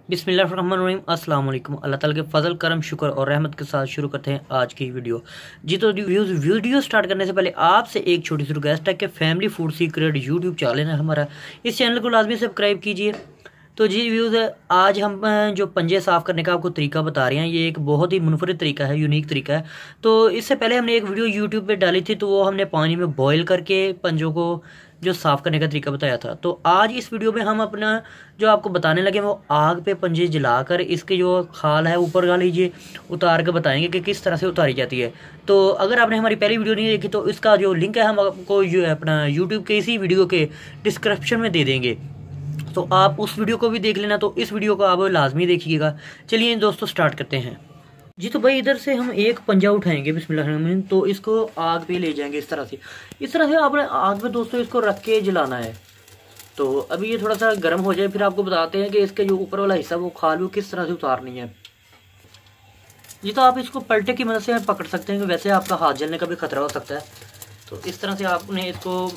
बिस्मिल्लाहिर्रहमानिर्रहीम अस्सलाम वालेकुम। अल्लाह ताला के फजल करम शुक्र और रहमत के साथ शुरू करते हैं आज की वीडियो। जी तो वीडियो स्टार्ट करने से पहले आपसे एक छोटी सी रिक्वेस्ट है कि family food secret YouTube channel है हमारा, इस चैनल को लाजमी सब्सक्राइब कीजिए। तो जी व्यूज़, आज हम जो पंजे साफ़ करने का आपको तरीका बता रहे हैं, ये एक बहुत ही मुनफरिद तरीका है, यूनिक तरीका है। तो इससे पहले हमने एक वीडियो यूट्यूब पे डाली थी, तो वो हमने पानी में बॉईल करके पंजों को जो साफ़ करने का तरीका बताया था। तो आज इस वीडियो में हम अपना जो आपको बताने लगे वो आग पे पंजे जलाकर इसके जो खाल है ऊपर का लीजिए उतार कर बताएंगे कि किस तरह से उतारी जाती है। तो अगर आपने हमारी पहली वीडियो नहीं देखी तो इसका जो लिंक है हम आपको अपना यूट्यूब के इसी वीडियो के डिस्क्रिप्शन में दे देंगे, तो आप उस वीडियो को भी देख लेना। तो इस वीडियो को आप लाजमी देखिएगा। चलिए दोस्तों स्टार्ट करते हैं। जी तो भाई इधर से हम एक पंजा उठाएंगे बिस्मिल्लाह, तो इसको आग पे ले जाएंगे इस तरह से आपने आग पे दोस्तों इसको रख के जलाना है। तो अभी ये थोड़ा सा गर्म हो जाए, फिर आपको बताते हैं कि इसके जो ऊपर वाला हिस्सा वो खाल वो किस तरह से उतारनी है। जी तो आप इसको पलटे की मदद से पकड़ सकते हैं, वैसे आपका हाथ जलने का भी खतरा हो सकता है। तो इस तरह से आपने इसको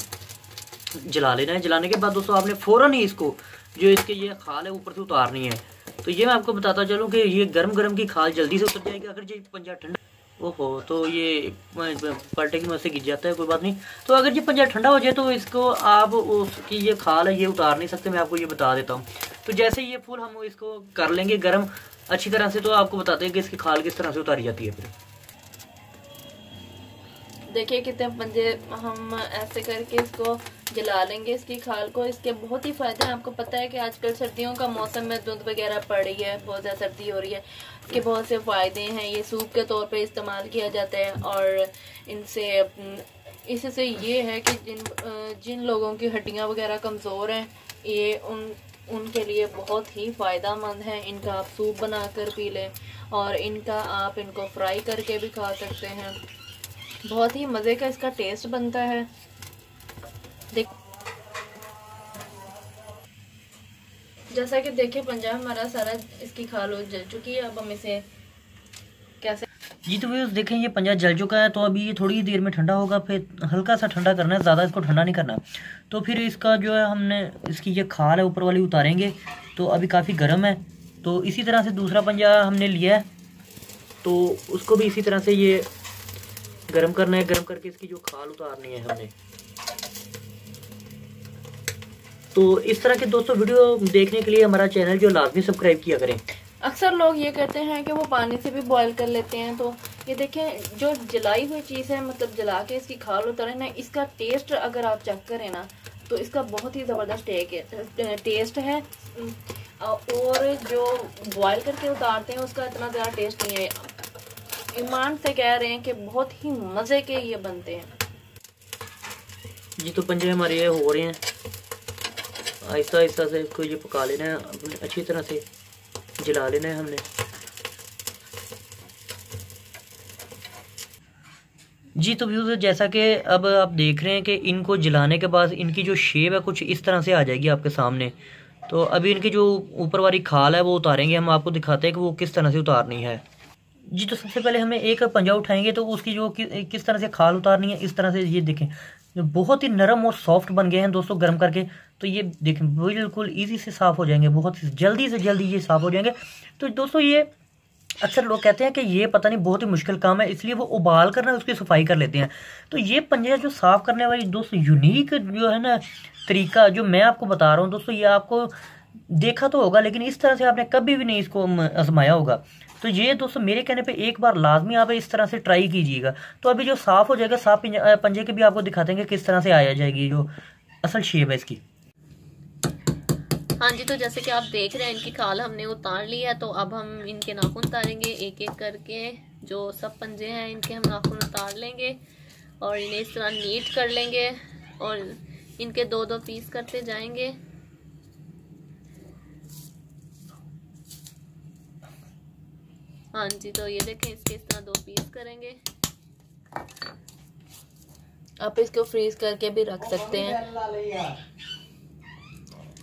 जला लेना है। जलाने के बाद दोस्तों आपने फ़ौरन ही इसको जो इसके ये खाल है ऊपर से उतारनी है। तो ये मैं आपको बताता चलूँ कि ये गरम गरम की खाल जल्दी से उतर जाएगी। अगर ये पंजा ठंडा ओहो तो ये पलटे की मदद से गिर जाता है, कोई बात नहीं। तो अगर ये पंजा ठंडा हो जाए तो इसको आप उसकी ये खाल है ये उतार नहीं सकते, मैं आपको ये बता देता हूँ। तो जैसे ये फूल हम इसको कर लेंगे गर्म अच्छी तरह से, तो आपको बताते हैं कि इसकी खाल किस तरह से उतारी जाती है। फिर देखिए कितने पंजे हम ऐसे करके इसको जला लेंगे इसकी खाल को। इसके बहुत ही फायदे हैं। आपको पता है कि आजकल सर्दियों का मौसम में धुंध वगैरह पड़ रही है, बहुत ज़्यादा सर्दी हो रही है। इसके बहुत से फ़ायदे हैं। ये सूप के तौर पे इस्तेमाल किया जाता है और इससे ये है कि जिन लोगों की हड्डियाँ वगैरह कमज़ोर हैं ये उनके लिए बहुत ही फ़ायदेमंद है। इनका आप सूप बनाकर पी लें और इनका आप इनको फ्राई करके भी खा सकते हैं। बहुत ही मज़े का इसका टेस्ट बनता है। देख जैसा कि देखिए पंजा हमारा सारा इसकी खाल जल चुकी है। अब हम इसे कैसे जी तो व्यूअर्स देखें ये पंजा जल चुका है। तो अभी ये थोड़ी देर में ठंडा होगा, फिर हल्का सा ठंडा करना है, ज़्यादा इसको ठंडा नहीं करना। तो फिर इसका जो है हमने इसकी ये खाल है ऊपर वाली उतारेंगे। तो अभी काफ़ी गर्म है। तो इसी तरह से दूसरा पंजा हमने लिया है, तो उसको भी इसी तरह से ये गर्म करना है। गर्म करके इसकी जो खाल उतारनी है हमने। तो इस तरह के दोस्तों वीडियो देखने के लिए हमारा चैनल जो लाजमी सब्सक्राइब किया करें। अक्सर लोग ये कहते हैं कि वो पानी से भी बॉईल कर लेते हैं। तो ये देखें जो जलाई हुई चीज़ है, मतलब जला के इसकी खाल उतारे ना, इसका टेस्ट अगर आप चेक करें ना तो इसका बहुत ही ज़बरदस्त टेस्ट है। और जो बॉईल करके उतारते हैं उसका इतना ज़्यादा टेस्ट नहीं है। ईमान से कह रहे हैं कि बहुत ही मज़े के ये बनते हैं। जी तो पंजे हमारे ये हो रहे हैं, आहिस्ता आहिस्ता से इसको ये पका लेना है, अच्छी तरह से जला लेना है हमने। जी तो व्यूज़ जैसा कि अब आप देख रहे हैं कि इनको जलाने के बाद इनकी जो शेप है कुछ इस तरह से आ जाएगी आपके सामने। तो अभी इनकी जो ऊपर वाली खाल है वो उतारेंगे, हम आपको दिखाते हैं कि वो किस तरह से उतारनी है। जी तो सबसे पहले हमें एक पंजा उठाएंगे तो उसकी जो किस तरह से खाल उतारनी है, इस तरह से ये देखें बहुत ही नरम और सॉफ्ट बन गए हैं दोस्तों गर्म करके। तो ये देखें बिल्कुल इजी से साफ़ हो जाएंगे, बहुत जल्दी से जल्दी ये साफ़ हो जाएंगे। तो दोस्तों ये अक्सर लोग कहते हैं कि ये पता नहीं बहुत ही मुश्किल काम है, इसलिए वो उबाल कर ना उसकी सफाई कर लेते हैं। तो ये पंजे जो साफ़ करने वाली दोस्तों यूनिक जो है ना तरीका जो मैं आपको बता रहा हूँ दोस्तों, ये आपको देखा तो होगा लेकिन इस तरह से आपने कभी भी नहीं इसको आजमाया होगा। तो ये दोस्तों मेरे कहने पे एक बार लाजमी आप इस तरह से ट्राई कीजिएगा। तो अभी जो साफ़ हो जाएगा साफ पंजे के भी आपको दिखाते हैं कि किस तरह से आया जाएगी जो असल शेप है इसकी। हाँ जी, तो जैसे कि आप देख रहे हैं इनकी खाल हमने उतार ली है। तो अब हम इनके नाखून उतारेंगे एक एक करके। जो सब पंजे हैं इनके हम नाखून उतार लेंगे और इन्हें इस तरह नीट कर लेंगे और इनके दो दो पीस करते जाएंगे। हाँ जी, तो ये देखें इसके इस तरह दो पीस करेंगे। आप इसको फ्रीज करके भी रख सकते हैं।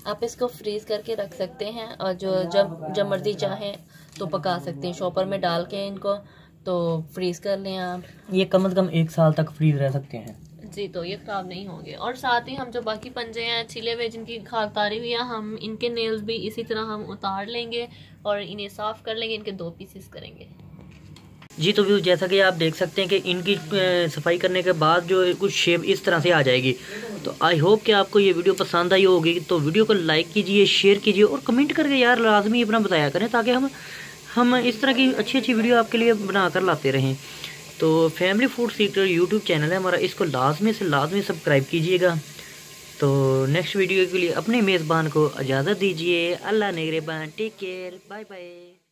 आप इसको फ्रीज करके रख सकते हैं और जब मर्जी चाहें तो पका सकते हैं। शॉपर में डाल के इनको तो फ्रीज कर लें आप। ये कम से कम 1 साल तक फ्रीज रह सकते हैं। जी, तो ये ख़राब नहीं होंगे। और साथ ही हम जो बाकी पंजे हैं छिले हुए जिनकी खाक उतारी हुई है, हम इनके नेल्स भी इसी तरह हम उतार लेंगे और इन्हें साफ़ कर लेंगे, इनके 2 पीसेस करेंगे। जी तो व्यूज़ जैसा कि आप देख सकते हैं कि इनकी सफाई करने के बाद जो कुछ शेप इस तरह से आ जाएगी। तो आई होप कि आपको ये वीडियो पसंद आई होगी। तो वीडियो को लाइक कीजिए, शेयर कीजिए और कमेंट करके यार लाजमी अपना बताया करें, ताकि हम इस तरह की अच्छी अच्छी वीडियो आपके लिए बना कर लाते रहें। तो family food secret YouTube channel है हमारा, इसको लाजमी से लाजमी सब्सक्राइब कीजिएगा। तो नेक्स्ट वीडियो के लिए अपने मेज़बान को इजाज़त दीजिए। अल्लाह निगहबान, टेक केयर, बाय बाय।